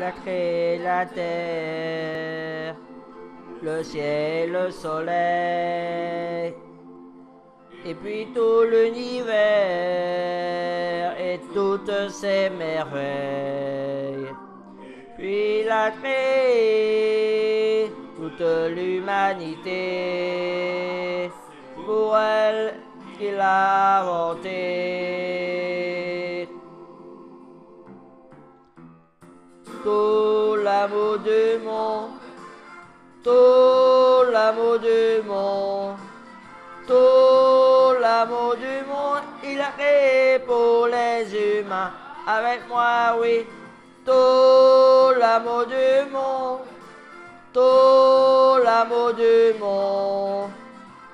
a créé la terre, le ciel, le soleil, et puis tout l'univers et toutes ses merveilles. Puis il a créé toute l'humanité, pour elle il a inventé tout l'amour du monde, tout l'amour du monde, tout l'amour du monde, il a créé pour les humains. Avec moi, oui, tout l'amour du monde, tout l'amour du monde,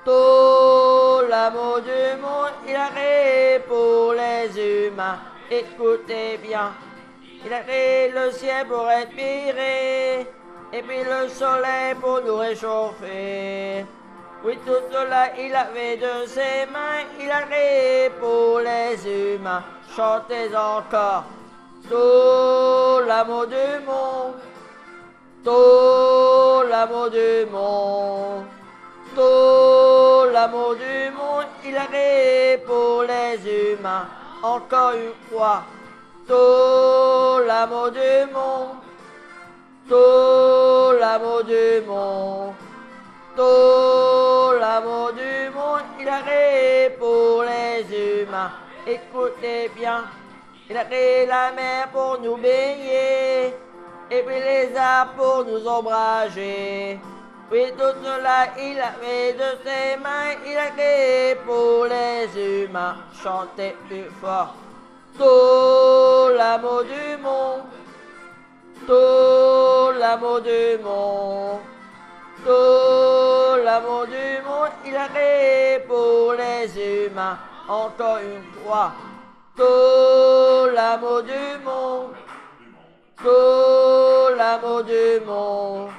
tout l'amour du monde, il a créé pour les humains. Écoutez bien, il a créé le ciel pour respirer, et puis le soleil pour nous réchauffer. Oui, tout cela il a fait de ses mains, il a créé pour les humains. Chantez encore. Tout l'amour du monde, tout l'amour du monde, tout l'amour du monde, il a créé pour les humains. Encore une fois. Tout l'amour du monde, tout l'amour du monde, tout l'amour du monde, il a créé pour les humains. Écoutez bien, il a créé la mer pour nous baigner, et puis les arbres pour nous ombrager. Oui, tout cela, il a fait de ses mains, il a créé pour les humains. Chantez plus fort. Tout l'amour du monde, tout l'amour du monde, tout l'amour du monde, il a créé pour les humains. Encore une fois. Tout l'amour du monde, tout l'amour du monde,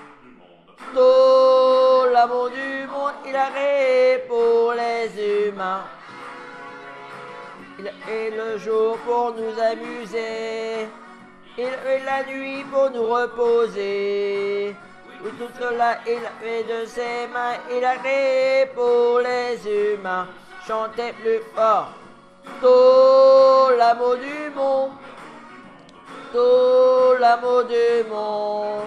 tout l'amour du monde, il a créé pour les humains. Il a fait le jour pour nous amuser, il a fait la nuit pour nous reposer. Oui, tout cela il a fait de ses mains, il a créé pour les humains. Chantez plus fort. Tout l'amour du monde, tout l'amour du monde,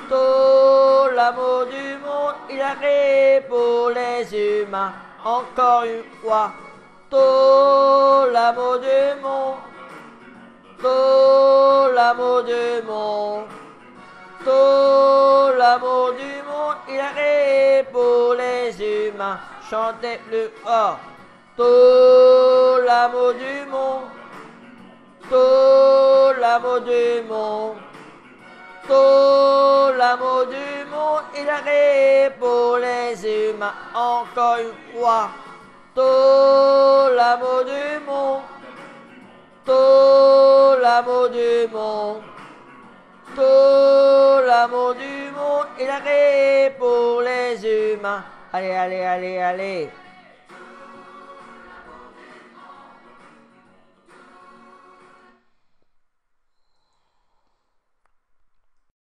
tout l'amour du monde, il a créé pour les humains. Encore une fois. Tout l'amour du monde, tout l'amour du monde, tout l'amour du monde, il a créé pour les humains. Chantez plus fort. Tout l'amour du monde, tout l'amour du monde, tout l'amour du monde, il a créé pour les humains. Encore une fois. Tout l'amour du monde, tout l'amour du monde, tout l'amour du monde, il a créé pour les humains. Allez, allez, allez, allez.